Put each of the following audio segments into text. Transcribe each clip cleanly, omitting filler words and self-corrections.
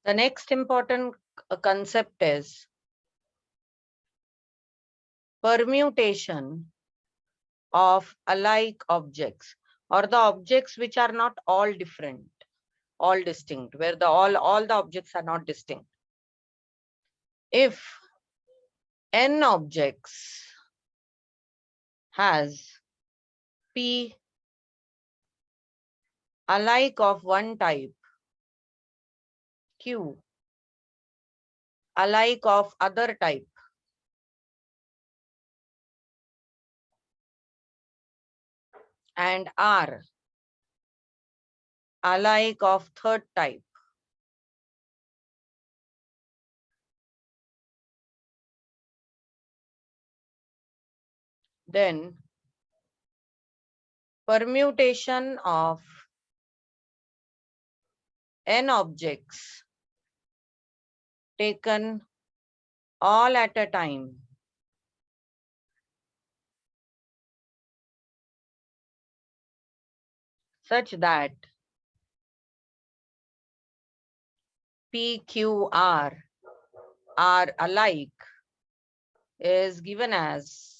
The next important concept is permutation of alike objects, or the objects which are not all different, all distinct, where all the objects are not distinct. If n objects has p alike of one type, q alike of other type, and r alike of third type, then permutation of n objects taken all at a time such that p, q, r are alike is given as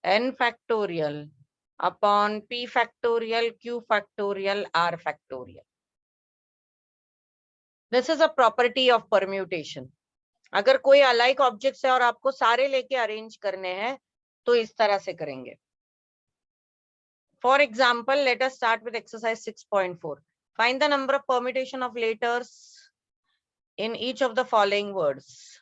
n factorial upon p factorial, q factorial, r factorial. This is a property of permutation. अगर कोई alike objects है और आपको सारे लेके arrange करने हैं तो इस तरह से करेंगे. For example, let us start with exercise 6.4. Find the number of permutation of letters in each of the following words.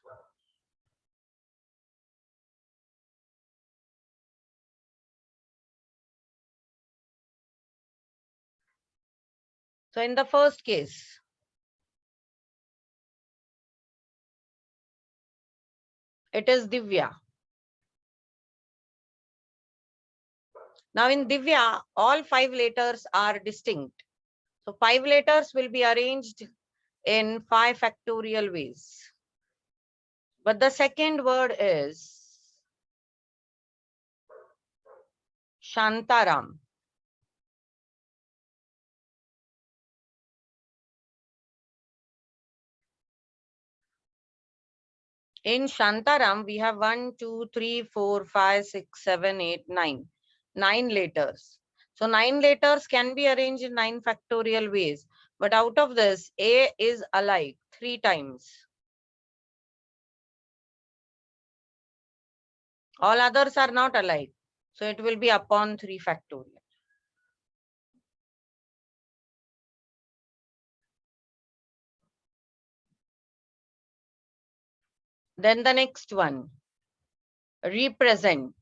So in the first case, it is Divya. Now in Divya, all 5 letters are distinct. So 5 letters will be arranged in 5 factorial ways. But the second word is Shantaram. In Shantaram, we have 1, 2, 3, 4, 5, 6, 7, 8, 9. 9 letters. So 9 letters can be arranged in 9 factorial ways. But out of this, A is alike 3 times. All others are not alike. So it will be upon 3 factorial. Then the next one, represent.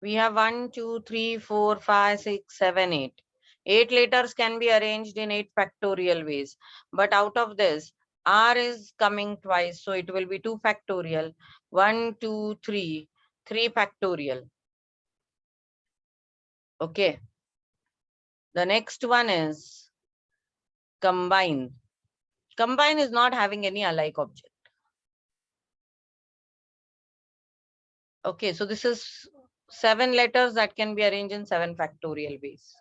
We have 1, 2, 3, 4, 5, 6, 7, 8. 8 letters can be arranged in 8 factorial ways. But out of this, R is coming twice. So it will be 2 factorial. 1, 2, 3, 3 factorial. Okay. The next one is combine. Combine is not having any alike object. Okay, so this is 7 letters that can be arranged in 7 factorial ways.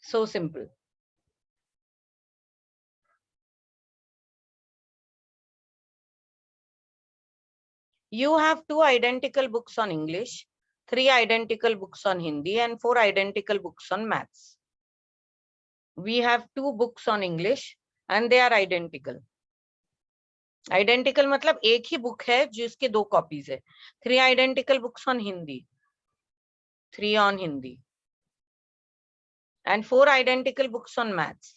So simple. You have 2 identical books on English, 3 identical books on Hindi, and 4 identical books on maths. We have 2 books on English and they are identical. Identical मतलब एक ही book है जिसके 2 copies है. 3 identical books on Hindi, 3 on Hindi, and 4 identical books on maths,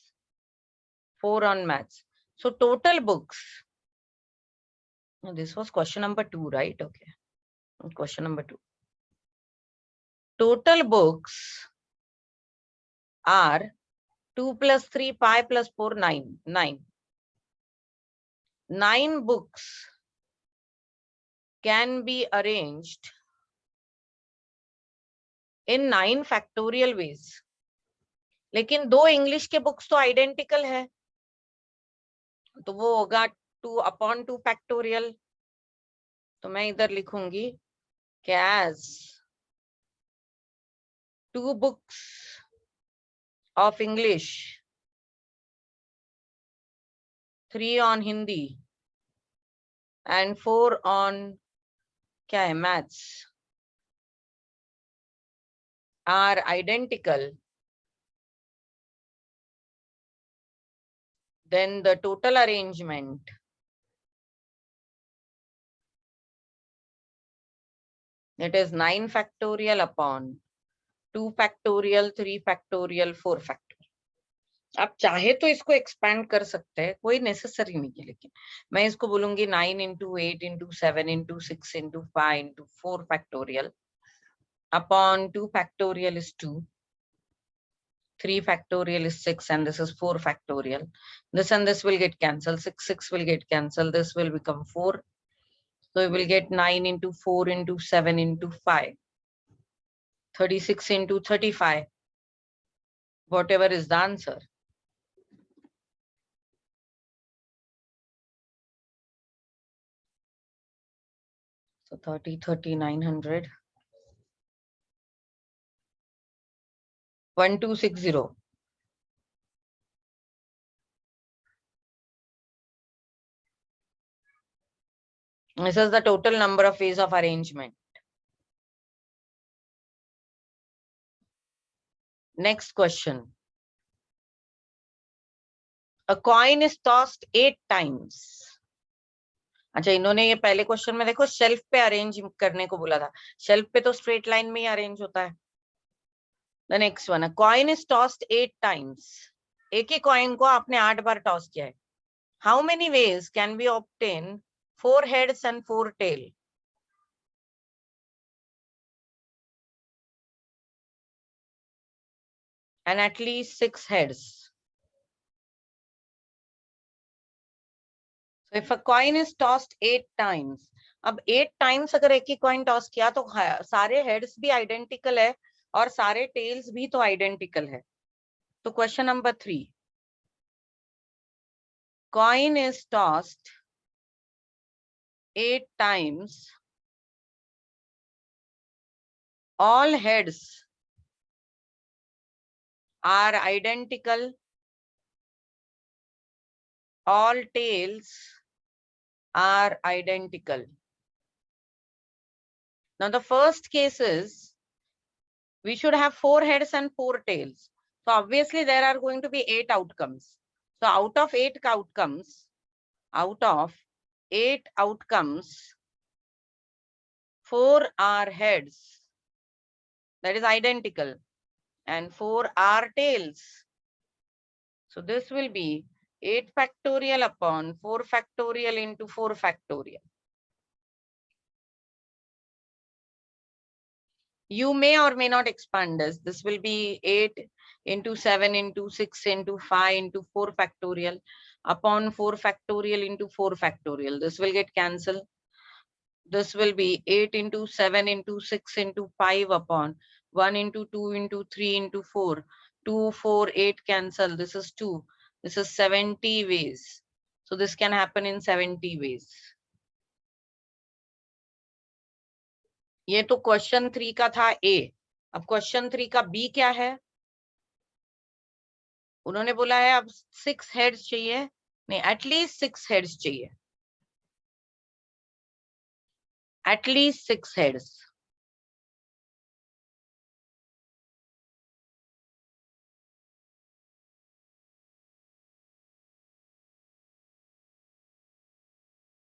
4 on maths. So total books. This was question number 2, right? Okay. Question number 2. Total books are 2 plus 3, 5 plus 4, 9. 9 books can be arranged in 9 factorial ways. लेकिन 2 English के books तो identical है, तो वो होगा 2 upon 2 factorial. तो मैं इधर लिखूंगी as 2 books of English, 3 on Hindi and 4 on क्या है maths are identical, then the total arrangement it is 9 factorial upon 2 factorial, 3 factorial, 4 factorial. आप चाहे तो इसको एक्सपैंड कर सकते हैं, कोई नेसेसरी नहीं है, लेकिन मैं इसको बोलूंगी 9 into 8 into 7 into 6 into 5 into 4 factorial upon 2 factorial is 2, 3 factorial is 6, and this is 4 factorial. This and this will get cancelled. 6 will get cancelled. This will become 4. So we will get 9 into 4 into 7 into 5. 36 into 35. Whatever is the answer. So 30, 30, 900. 1260. This is the total number of ways of arrangement. Next question. A coin is tossed 8 times. अच्छा, इन्होंने ये पहले question में देखो shelf पे arrange करने को बोला था. शेल्फ पे तो स्ट्रेट लाइन में ही अरेंज होता है. The next one, a coin is tossed 8 times. एक ही कॉइन को आपने 8 बार टॉस किया है. How many ways can we obtain 4 heads and 4 tail? And at least 6 heads. So if a coin is tossed 8 times, अब 8 times अगर एक ही coin toss किया तो सारे हेड्स भी आइडेंटिकल है और सारे टेल्स भी तो आइडेंटिकल है. तो question number 3, coin is tossed 8 times, all heads are identical, all tails are identical. Now the first case is we should have 4 heads and 4 tails. So obviously there are going to be 8 outcomes. So out of 8 outcomes, 4 are heads, that is identical, and 4 are tails. So this will be 8 factorial upon 4 factorial into 4 factorial. You may or may not expand this. This will be 8 into 7 into 6 into 5 into 4 factorial upon 4 factorial into 4 factorial. This will get cancelled. This will be 8 into 7 into 6 into 5 upon 1 into 2 into 3 into 4. 2, 4, 8 cancel. This is 2. This is 70 ways. So this can happen in 70 ways. ये तो question 3 का था A. अब question 3 का B क्या है? उन्होंने बोला है अब 6 हेड्स चाहिए, नहीं एटलीस्ट 6 हेड्स चाहिए, एटलीस्ट 6 हेड्स.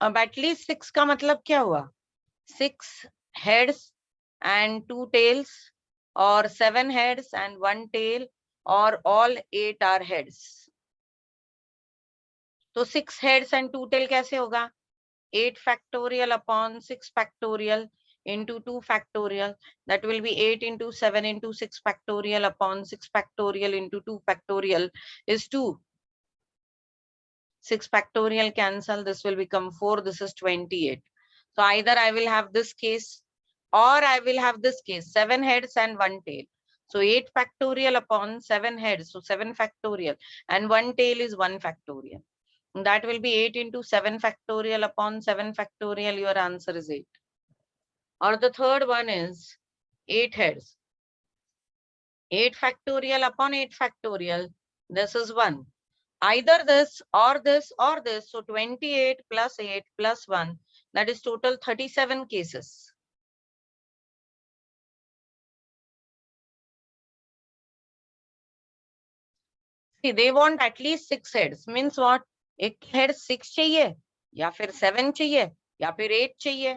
अब एटलीस्ट 6 का मतलब क्या हुआ? 6 heads and 2 tails, or 7 heads and 1 tail, or all 8 are heads. तो 6 heads and 2 tail कैसे होगा? 8 factorial upon 6 factorial into 2 factorial. That will be 8 into 7 into 6 factorial upon 6 factorial into 2 factorial is 2. 6 factorial cancel. This will become 4. This is 28. So either I will have this case or I will have this case, 7 heads and 1 tail. So 8 factorial upon 7 heads, so 7 factorial, and 1 tail is 1 factorial. That will be 8 into 7 factorial upon 7 factorial. Your answer is 8. Or the third one is 8 heads. 8 factorial upon 8 factorial. This is 1. Either this or this or this. So 28 plus 8 plus 1. That is total 37 cases. See, they want at least 6 heads. Means what? एक head 6 चाहिए या फिर 7 चाहिए या फिर 8 चाहिए.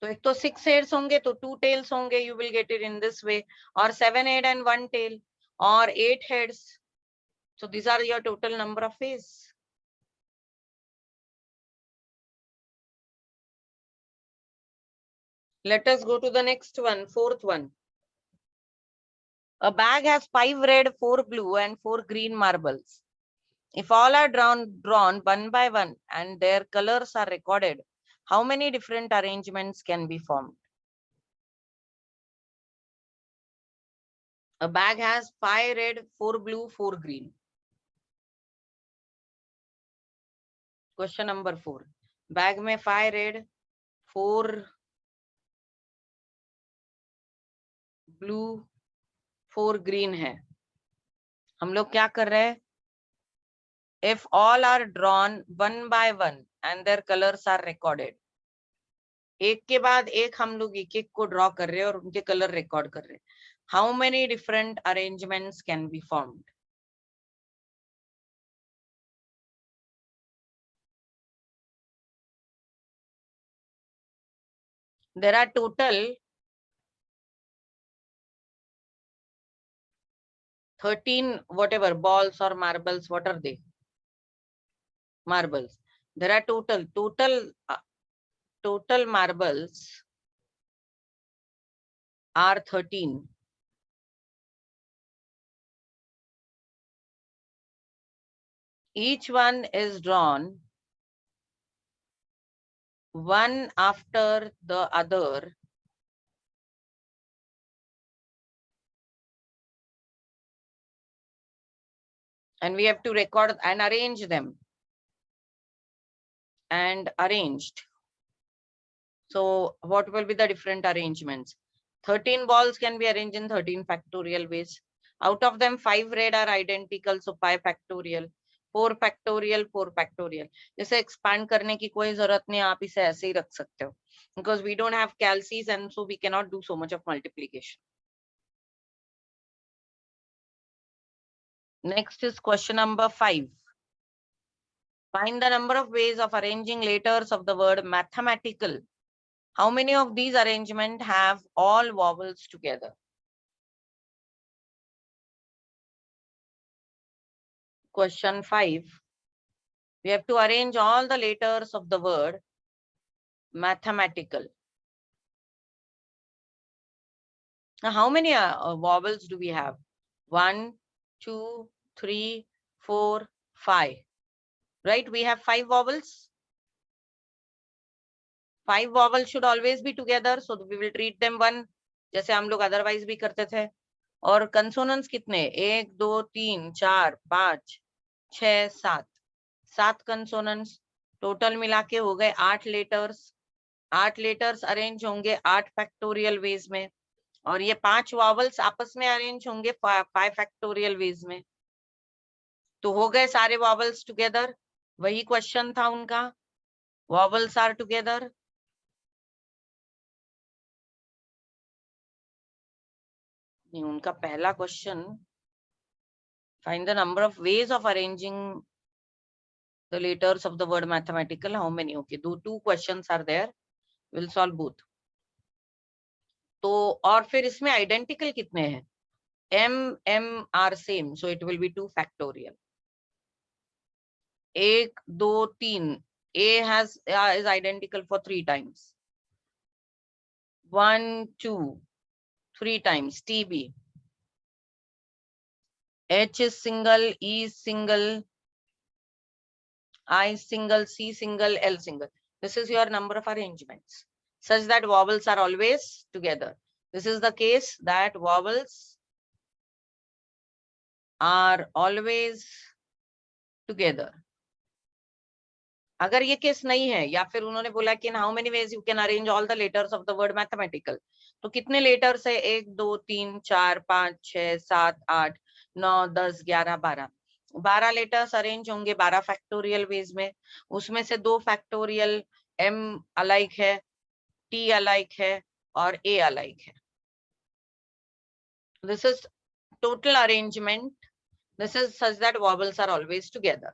तो एक तो 6 heads होंगे तो 2 tails होंगे. You will get it in this way. Or 7 head and 1 tail. Or 8 heads. So these are your total number of ways. Let us go to the next one, fourth one. A bag has 5 red, 4 blue, and 4 green marbles. If all are drawn one by one and their colors are recorded, how many different arrangements can be formed? A bag has 5 red, 4 blue, 4 green. Question number 4. Bag में 5 red, 4 blue, 4 green है. हम लोग क्या कर रहे हैं? If all are drawn one by one and their colors are recorded. एक के बाद एक हम लोग एक एक को ड्रॉ कर रहे हैं और उनके कलर रिकॉर्ड कर रहे हैं. How many different arrangements can be formed? There are total 13 whatever balls or marbles. What are they? Marbles. There are total marbles are 13. Each one is drawn one after the other and we have to record and arrange them and arranged. So what will be the different arrangements? 13 balls can be arranged in 13 factorial ways. Out of them 5 red are identical, so 5 factorial. 4 factorial, 4 factorial. जैसे expand करने की कोई जरूरत नहीं, आप इसे ऐसे ही रख सकते हो. Because we don't have calces and so we cannot do so much of multiplication. Next is question number 5. Find the number of ways of arranging letters of the word mathematical. How many of these arrangements have all vowels together? Question 5. We have to arrange all the letters of the word mathematical. Now, how many vowels do we have? 1, 2, 3, 4, 5. Right? We have 5 vowels. 5 vowels should always be together. So we will treat them one. जैसे हम लोग otherwise भी करते थे. और consonants कितने? 1, 2, 3, 4, 5, 6, 7. 7 consonants. Total मिला के हो गए 8 लेटर्स. 8 लेटर्स अरेंज होंगे 8 फैक्टोरियल वेज में और ये 5 वॉवल्स आपस में अरेंज होंगे 5 फैक्टोरियल वेज में. तो हो गए सारे वॉवल्स टुगेदर. वही क्वेश्चन था उनका. Vowels are together. नहीं, उनका पहला question find the number of ways of arranging the letters of the word mathematical. How many? Okay, two questions are there. We'll solve both. तो और फिर इसमें आइडेंटिकल कितने हैं? M are same, so it will be 2 factorial. 1, 2, 3. A is identical for 3 times. 1, 2, 3 times. TB. H is single, E is single, I single, C single, L single. This is your number of arrangements such that vowels are always together. This is the case that vowels are always together. अगर ये case नहीं है, या फिर उन्होंने बोला कि how many ways you can arrange all the letters of the word mathematical, तो कितने लेटर्स है? 1 2 3 4 5 6 7 8 9 10 11 12 12 लेटर्स अरेंज होंगे 12 फैक्टोरियल वेज में। उसमें से 2 फैक्टोरियल m अलाइक है, t अलाइक है और a अलाइक है। This is total arrangement. This is such that vowels are always together.